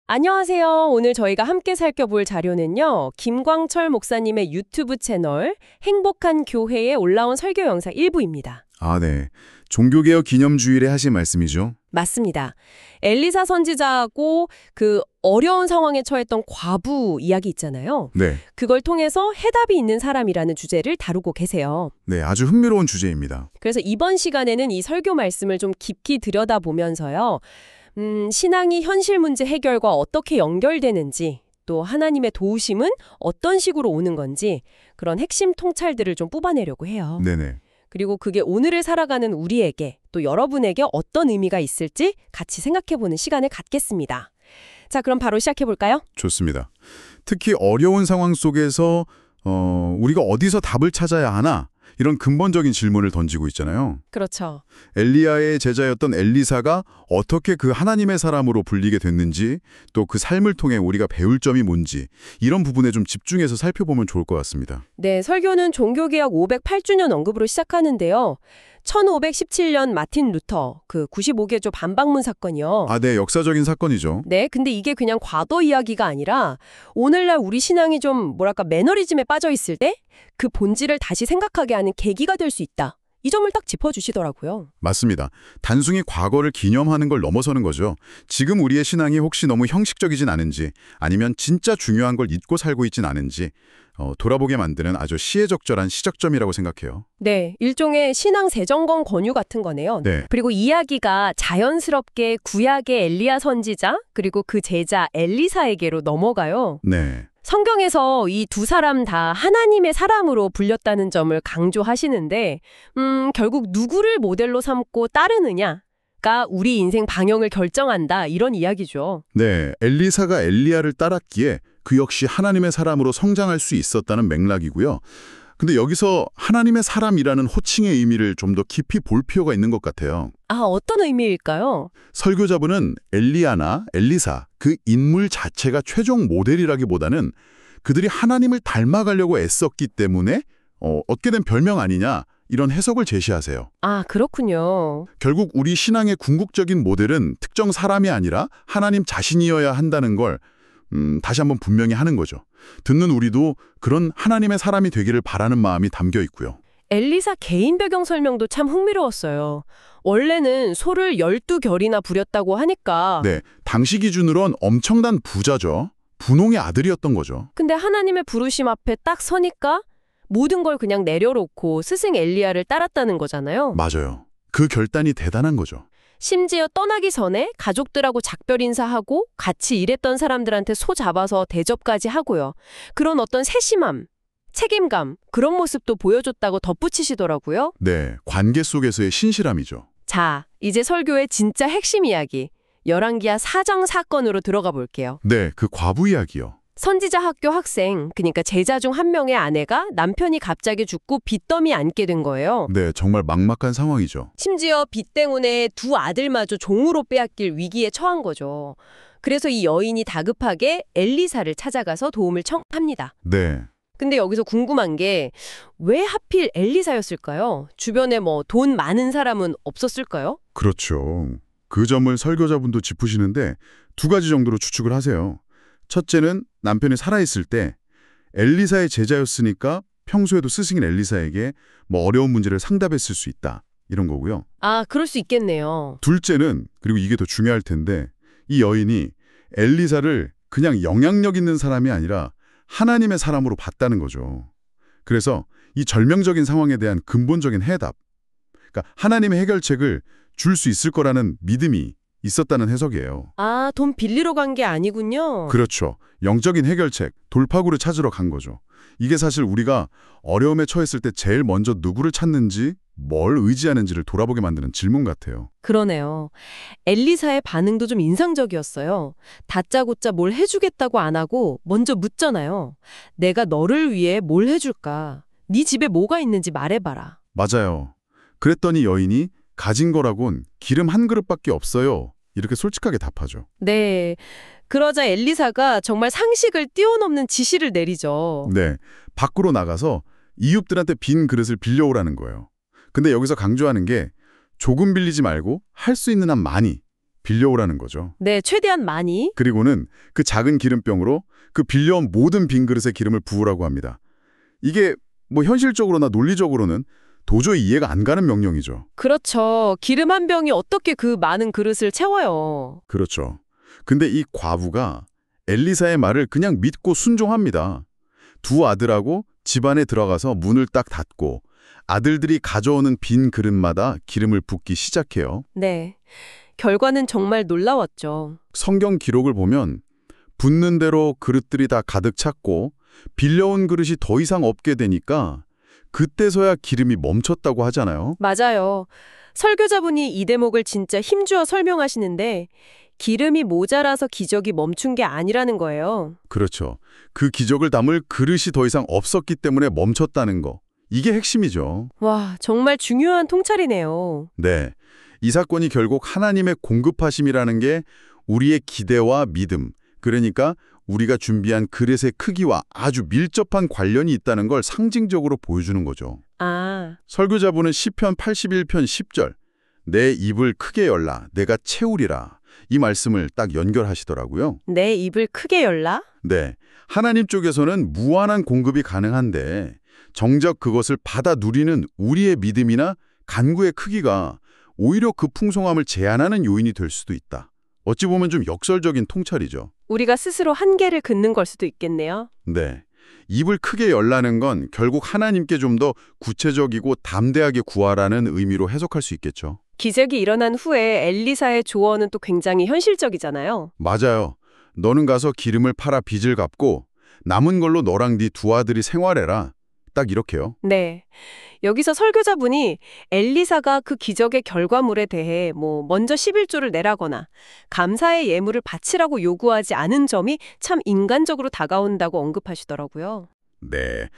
안녕하세요. 오늘 저희가 함께 살펴볼 자료는요. 김광철 목사님의 유튜브 채널 행복한 교회에 올라온 설교 영상 일부입니다. 아, 네. 종교개혁 기념주일에 하신 말씀이죠? 맞습니다. 엘리사 선지자하고 그 어려운 상황에 처했던 과부 이야기 있잖아요. 네. 그걸 통해서 해답이 있는 사람이라는 주제를 다루고 계세요. 네, 아주 흥미로운 주제입니다. 그래서 이번 시간에는 이 설교 말씀을 좀 깊이 들여다보면서요. 신앙이 현실 문제 해결과 어떻게 연결되는지, 또 하나님의 도우심은 어떤 식으로 오는 건지 그런 핵심 통찰들을 좀 뽑아내려고 해요. 네네. 그리고 그게 오늘을 살아가는 우리에게 또 여러분에게 어떤 의미가 있을지 같이 생각해보는 시간을 갖겠습니다. 자, 그럼 바로 시작해볼까요? 좋습니다. 특히 어려운 상황 속에서 우리가 어디서 답을 찾아야 하나? 이런 근본적인 질문을 던지고 있잖아요. 그렇죠. 엘리야의 제자였던 엘리사가 어떻게 그 하나님의 사람으로 불리게 됐는지, 또 그 삶을 통해 우리가 배울 점이 뭔지 이런 부분에 좀 집중해서 살펴보면 좋을 것 같습니다. 네, 설교는 종교개혁 508주년 언급으로 시작하는데요. 1517년 마틴 루터, 그 95개조 반박문 사건이요. 아, 네. 역사적인 사건이죠. 네, 근데 이게 그냥 과거 이야기가 아니라 오늘날 우리 신앙이 좀 뭐랄까 매너리즘에 빠져 있을 때 그 본질을 다시 생각하게 하는 계기가 될 수 있다. 이 점을 딱 짚어주시더라고요. 맞습니다. 단순히 과거를 기념하는 걸 넘어서는 거죠. 지금 우리의 신앙이 혹시 너무 형식적이진 않은지, 아니면 진짜 중요한 걸 잊고 살고 있진 않은지 돌아보게 만드는 아주 시의적절한 시작점이라고 생각해요. 네, 일종의 신앙 재점검 권유 같은 거네요. 네. 그리고 이야기가 자연스럽게 구약의 엘리야 선지자 그리고 그 제자 엘리사에게로 넘어가요. 네. 성경에서 이 두 사람 다 하나님의 사람으로 불렸다는 점을 강조하시는데 결국 누구를 모델로 삼고 따르느냐가 우리 인생 방향을 결정한다 이런 이야기죠. 네. 엘리사가 엘리야를 따랐기에 그 역시 하나님의 사람으로 성장할 수 있었다는 맥락이고요. 근데 여기서 하나님의 사람이라는 호칭의 의미를 좀 더 깊이 볼 필요가 있는 것 같아요. 아, 어떤 의미일까요? 설교자분은 엘리야나 엘리사, 그 인물 자체가 최종 모델이라기보다는 그들이 하나님을 닮아가려고 애썼기 때문에 얻게 된 별명 아니냐, 이런 해석을 제시하세요. 아, 그렇군요. 결국 우리 신앙의 궁극적인 모델은 특정 사람이 아니라 하나님 자신이어야 한다는 걸 다시 한번 분명히 하는 거죠. 듣는 우리도 그런 하나님의 사람이 되기를 바라는 마음이 담겨 있고요. 엘리사 개인 배경 설명도 참 흥미로웠어요. 원래는 소를 12결이나 부렸다고 하니까 네, 당시 기준으론 엄청난 부자죠. 분홍의 아들이었던 거죠. 근데 하나님의 부르심 앞에 딱 서니까 모든 걸 그냥 내려놓고 스승 엘리야를 따랐다는 거잖아요. 맞아요. 그 결단이 대단한 거죠. 심지어 떠나기 전에 가족들하고 작별 인사하고 같이 일했던 사람들한테 소 잡아서 대접까지 하고요. 그런 어떤 세심함, 책임감, 그런 모습도 보여줬다고 덧붙이시더라고요. 네, 관계 속에서의 신실함이죠. 자, 이제 설교의 진짜 핵심 이야기, 열왕기하 사정 사건으로 들어가 볼게요. 네, 그 과부 이야기요. 선지자 학교 학생, 그러니까 제자 중 한 명의 아내가 남편이 갑자기 죽고 빚더미 안게 된 거예요. 네, 정말 막막한 상황이죠. 심지어 빚 때문에 두 아들마저 종으로 빼앗길 위기에 처한 거죠. 그래서 이 여인이 다급하게 엘리사를 찾아가서 도움을 청합니다. 네, 근데 여기서 궁금한 게 왜 하필 엘리사였을까요? 주변에 뭐 돈 많은 사람은 없었을까요? 그렇죠. 그 점을 설교자분도 짚으시는데 두 가지 정도로 추측을 하세요. 첫째는 남편이 살아있을 때 엘리사의 제자였으니까 평소에도 스승인 엘리사에게 뭐 어려운 문제를 상담했을 수 있다, 이런 거고요. 아, 그럴 수 있겠네요. 둘째는, 그리고 이게 더 중요할 텐데, 이 여인이 엘리사를 그냥 영향력 있는 사람이 아니라 하나님의 사람으로 봤다는 거죠. 그래서 이 절명적인 상황에 대한 근본적인 해답, 그러니까 하나님의 해결책을 줄 수 있을 거라는 믿음이 있었다는 해석이에요. 아, 돈 빌리러 간 게 아니군요. 그렇죠. 영적인 해결책, 돌파구를 찾으러 간 거죠. 이게 사실 우리가 어려움에 처했을 때 제일 먼저 누구를 찾는지, 뭘 의지하는지를 돌아보게 만드는 질문 같아요. 그러네요. 엘리사의 반응도 좀 인상적이었어요. 다짜고짜 뭘 해주겠다고 안 하고 먼저 묻잖아요. 내가 너를 위해 뭘 해줄까? 네 집에 뭐가 있는지 말해봐라. 맞아요. 그랬더니 여인이 가진 거라곤 기름 한 그릇밖에 없어요, 이렇게 솔직하게 답하죠. 네. 그러자 엘리사가 정말 상식을 뛰어넘는 지시를 내리죠. 네, 밖으로 나가서 이웃들한테 빈 그릇을 빌려오라는 거예요. 근데 여기서 강조하는 게 조금 빌리지 말고 할 수 있는 한 많이 빌려오라는 거죠. 네, 최대한 많이. 그리고는 그 작은 기름병으로 그 빌려온 모든 빈 그릇에 기름을 부으라고 합니다. 이게 뭐 현실적으로나 논리적으로는 도저히 이해가 안 가는 명령이죠. 그렇죠. 기름 한 병이 어떻게 그 많은 그릇을 채워요. 그렇죠. 근데 이 과부가 엘리사의 말을 그냥 믿고 순종합니다. 두 아들하고 집안에 들어가서 문을 딱 닫고 아들들이 가져오는 빈 그릇마다 기름을 붓기 시작해요. 네. 결과는 정말 놀라웠죠. 성경 기록을 보면 붓는 대로 그릇들이 다 가득 찼고 빌려온 그릇이 더 이상 없게 되니까 그때서야 기름이 멈췄다고 하잖아요. 맞아요. 설교자분이 이 대목을 진짜 힘주어 설명하시는데 기름이 모자라서 기적이 멈춘 게 아니라는 거예요. 그렇죠. 그 기적을 담을 그릇이 더 이상 없었기 때문에 멈췄다는 거. 이게 핵심이죠. 와, 정말 중요한 통찰이네요. 네. 이 사건이 결국 하나님의 공급하심이라는 게 우리의 기대와 믿음, 그러니까 우리가 준비한 그릇의 크기와 아주 밀접한 관련이 있다는 걸 상징적으로 보여주는 거죠. 아, 설교자분은 시편 81편 10절, 내 입을 크게 열라, 내가 채우리라. 이 말씀을 딱 연결하시더라고요. 내 입을 크게 열라? 네, 하나님 쪽에서는 무한한 공급이 가능한데 정작 그것을 받아 누리는 우리의 믿음이나 간구의 크기가 오히려 그 풍성함을 제한하는 요인이 될 수도 있다. 어찌 보면 좀 역설적인 통찰이죠. 우리가 스스로 한계를 긋는 걸 수도 있겠네요. 네, 입을 크게 열라는 건 결국 하나님께 좀 더 구체적이고 담대하게 구하라는 의미로 해석할 수 있겠죠. 기적이 일어난 후에 엘리사의 조언은 또 굉장히 현실적이잖아요. 맞아요. 너는 가서 기름을 팔아 빚을 갚고 남은 걸로 너랑 네 두 아들이 생활해라. 딱 이렇게요. 네. 여기서 설교자분이 엘리사가 그 기적의 결과물에 대해 먼저 11조를 내라거나 감사의 예물을 바치라고 요구하지 않은 점이 참 인간적으로 다가온다고 언급하시더라고요. 네.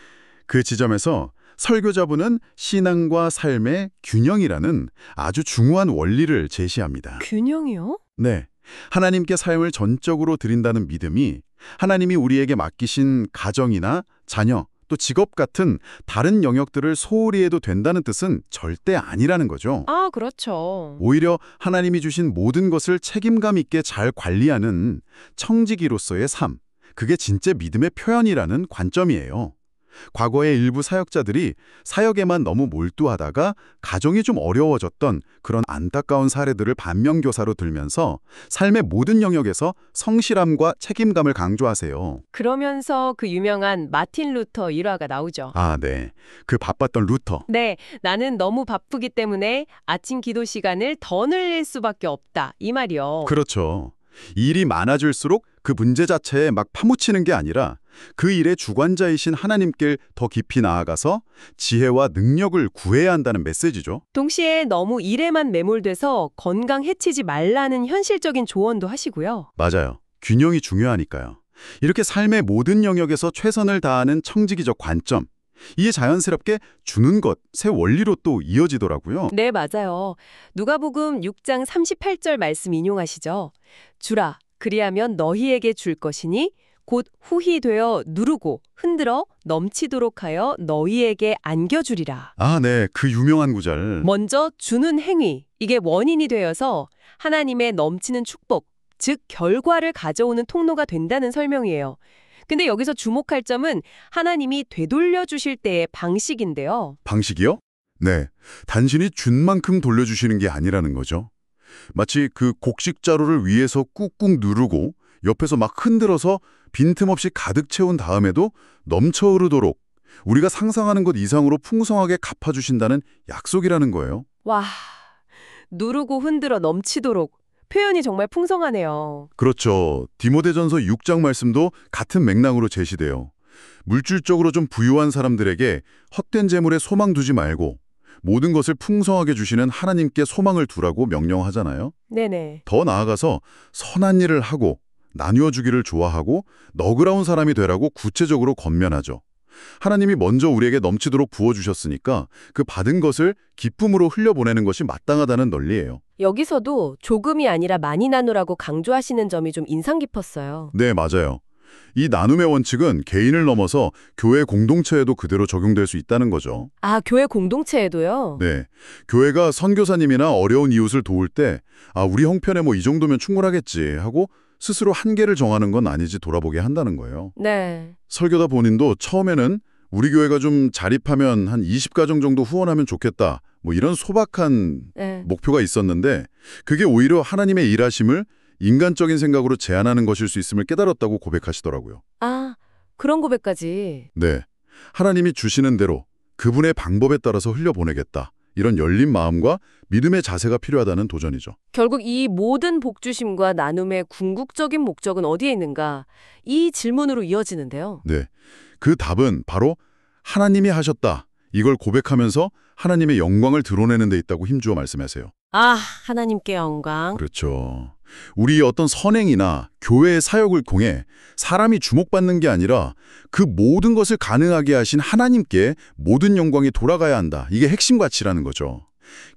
그 지점에서 설교자분은 신앙과 삶의 균형이라는 아주 중요한 원리를 제시합니다. 균형이요? 네. 하나님께 삶을 전적으로 드린다는 믿음이 하나님이 우리에게 맡기신 가정이나 자녀, 또 직업 같은 다른 영역들을 소홀히 해도 된다는 뜻은 절대 아니라는 거죠. 아, 그렇죠. 오히려 하나님이 주신 모든 것을 책임감 있게 잘 관리하는 청지기로서의 삶, 그게 진짜 믿음의 표현이라는 관점이에요. 과거의 일부 사역자들이 사역에만 너무 몰두하다가 가정이 좀 어려워졌던 그런 안타까운 사례들을 반면교사로 들면서 삶의 모든 영역에서 성실함과 책임감을 강조하세요. 그러면서 그 유명한 마틴 루터 일화가 나오죠. 아, 네. 그 바빴던 루터. 네, 나는 너무 바쁘기 때문에 아침 기도 시간을 더 늘릴 수밖에 없다. 이 말이요. 그렇죠. 일이 많아질수록 그 문제 자체에 막 파묻히는 게 아니라 그 일의 주관자이신 하나님께 더 깊이 나아가서 지혜와 능력을 구해야 한다는 메시지죠. 동시에 너무 일에만 매몰돼서 건강 해치지 말라는 현실적인 조언도 하시고요. 맞아요. 균형이 중요하니까요. 이렇게 삶의 모든 영역에서 최선을 다하는 청지기적 관점, 이게 자연스럽게 주는 것, 새 원리로 또 이어지더라고요. 네, 맞아요. 누가복음 6장 38절 말씀 인용하시죠. 주라, 그리하면 너희에게 줄 것이니 곧 후히 되어 누르고 흔들어 넘치도록 하여 너희에게 안겨주리라. 아, 네. 그 유명한 구절. 먼저 주는 행위, 이게 원인이 되어서 하나님의 넘치는 축복, 즉 결과를 가져오는 통로가 된다는 설명이에요. 근데 여기서 주목할 점은 하나님이 되돌려 주실 때의 방식인데요. 방식이요? 네. 단순히 준 만큼 돌려주시는 게 아니라는 거죠. 마치 그 곡식 자루를 위에서 꾹꾹 누르고 옆에서 막 흔들어서 빈틈없이 가득 채운 다음에도 넘쳐 흐르도록 우리가 상상하는 것 이상으로 풍성하게 갚아주신다는 약속이라는 거예요. 와, 누르고 흔들어 넘치도록. 표현이 정말 풍성하네요. 그렇죠. 디모데전서 6장 말씀도 같은 맥락으로 제시돼요. 물질적으로 좀 부유한 사람들에게 헛된 재물에 소망 두지 말고 모든 것을 풍성하게 주시는 하나님께 소망을 두라고 명령하잖아요. 네네. 더 나아가서 선한 일을 하고 나누어 주기를 좋아하고 너그러운 사람이 되라고 구체적으로 권면하죠. 하나님이 먼저 우리에게 넘치도록 부어주셨으니까 그 받은 것을 기쁨으로 흘려보내는 것이 마땅하다는 논리예요. 여기서도 조금이 아니라 많이 나누라고 강조하시는 점이 좀 인상 깊었어요. 네, 맞아요. 이 나눔의 원칙은 개인을 넘어서 교회 공동체에도 그대로 적용될 수 있다는 거죠. 아, 교회 공동체에도요? 네. 교회가 선교사님이나 어려운 이웃을 도울 때, 우리 형편에 뭐 이 정도면 충분하겠지 하고 스스로 한계를 정하는 건 아니지 돌아보게 한다는 거예요. 네. 설교다 본인도 처음에는 우리 교회가 좀 자립하면 한 20가정 정도 후원하면 좋겠다. 뭐 이런 소박한 네. 목표가 있었는데 그게 오히려 하나님의 일하심을 인간적인 생각으로 제한하는 것일 수 있음을 깨달았다고 고백하시더라고요. 아, 그런 고백까지. 네. 하나님이 주시는 대로 그분의 방법에 따라서 흘려보내겠다. 이런 열린 마음과 믿음의 자세가 필요하다는 도전이죠. 결국 이 모든 복주심과 나눔의 궁극적인 목적은 어디에 있는가? 이 질문으로 이어지는데요. 네. 그 답은 바로 하나님이 하셨다. 이걸 고백하면서 하나님의 영광을 드러내는 데 있다고 힘주어 말씀하세요. 아, 하나님께 영광. 그렇죠. 우리 어떤 선행이나 교회의 사역을 통해 사람이 주목받는 게 아니라 그 모든 것을 가능하게 하신 하나님께 모든 영광이 돌아가야 한다. 이게 핵심 가치라는 거죠.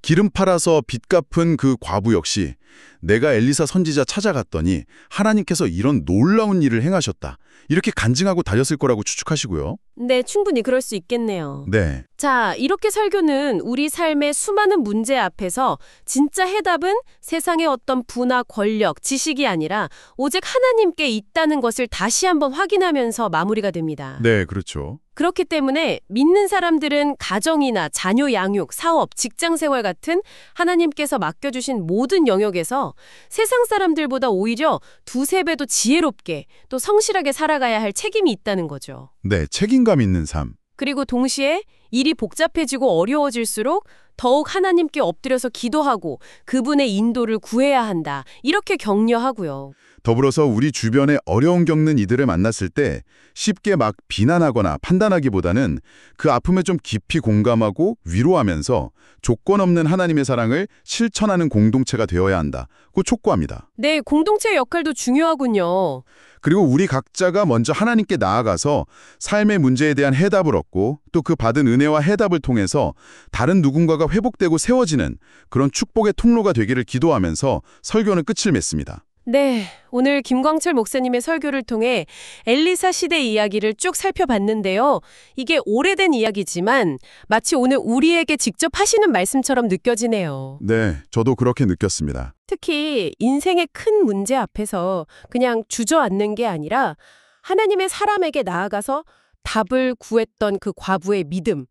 기름 팔아서 빚 갚은 그 과부 역시 내가 엘리사 선지자 찾아갔더니 하나님께서 이런 놀라운 일을 행하셨다. 이렇게 간증하고 달렸을 거라고 추측하시고요. 네, 충분히 그럴 수 있겠네요. 네. 자, 이렇게 설교는 우리 삶의 수많은 문제 앞에서 진짜 해답은 세상의 어떤 부나 권력, 지식이 아니라 오직 하나님께 있다는 것을 다시 한번 확인하면서 마무리가 됩니다. 네, 그렇죠. 그렇기 때문에 믿는 사람들은 가정이나 자녀 양육, 사업, 직장 생활 같은 하나님께서 맡겨주신 모든 영역에서 세상 사람들보다 오히려 두세 배도 지혜롭게 또 성실하게 살아가야 할 책임이 있다는 거죠. 네, 책임감 있는 삶. 그리고 동시에 일이 복잡해지고 어려워질수록 더욱 하나님께 엎드려서 기도하고 그분의 인도를 구해야 한다. 이렇게 격려하고요. 더불어서 우리 주변에 어려움 겪는 이들을 만났을 때 쉽게 막 비난하거나 판단하기보다는 그 아픔에 좀 깊이 공감하고 위로하면서 조건 없는 하나님의 사랑을 실천하는 공동체가 되어야 한다고 촉구합니다. 네, 공동체의 역할도 중요하군요. 그리고 우리 각자가 먼저 하나님께 나아가서 삶의 문제에 대한 해답을 얻고 또 그 받은 은혜와 해답을 통해서 다른 누군가가 회복되고 세워지는 그런 축복의 통로가 되기를 기도하면서 설교는 끝을 맺습니다. 네, 오늘 김광철 목사님의 설교를 통해 엘리사 시대 이야기를 쭉 살펴봤는데요. 이게 오래된 이야기지만 마치 오늘 우리에게 직접 하시는 말씀처럼 느껴지네요. 네, 저도 그렇게 느꼈습니다. 특히 인생의 큰 문제 앞에서 그냥 주저앉는 게 아니라 하나님의 사람에게 나아가서 답을 구했던 그 과부의 믿음,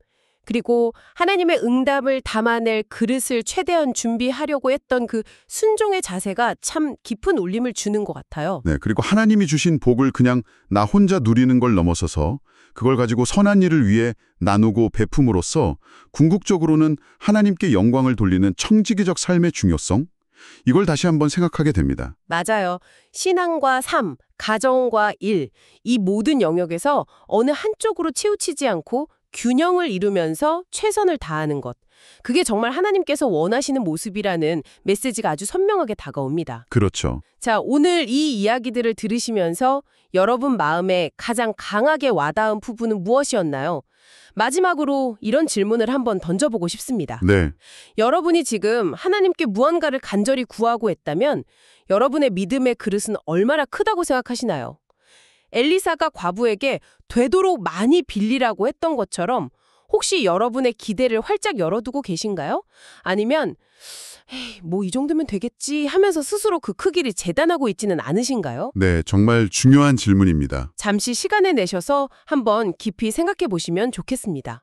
그리고 하나님의 응답을 담아낼 그릇을 최대한 준비하려고 했던 그 순종의 자세가 참 깊은 울림을 주는 것 같아요. 네, 그리고 하나님이 주신 복을 그냥 나 혼자 누리는 걸 넘어서서 그걸 가지고 선한 일을 위해 나누고 베품으로써 궁극적으로는 하나님께 영광을 돌리는 청지기적 삶의 중요성? 이걸 다시 한번 생각하게 됩니다. 맞아요. 신앙과 삶, 가정과 일, 이 모든 영역에서 어느 한쪽으로 치우치지 않고 균형을 이루면서 최선을 다하는 것. 그게 정말 하나님께서 원하시는 모습이라는 메시지가 아주 선명하게 다가옵니다. 그렇죠. 자, 오늘 이 이야기들을 들으시면서 여러분 마음에 가장 강하게 와닿은 부분은 무엇이었나요? 마지막으로 이런 질문을 한번 던져보고 싶습니다. 네. 여러분이 지금 하나님께 무언가를 간절히 구하고 했다면 여러분의 믿음의 그릇은 얼마나 크다고 생각하시나요? 엘리사가 과부에게 되도록 많이 빌리라고 했던 것처럼 혹시 여러분의 기대를 활짝 열어두고 계신가요? 아니면 뭐 이 정도면 되겠지 하면서 스스로 그 크기를 재단하고 있지는 않으신가요? 네, 정말 중요한 질문입니다. 잠시 시간을 내셔서 한번 깊이 생각해 보시면 좋겠습니다.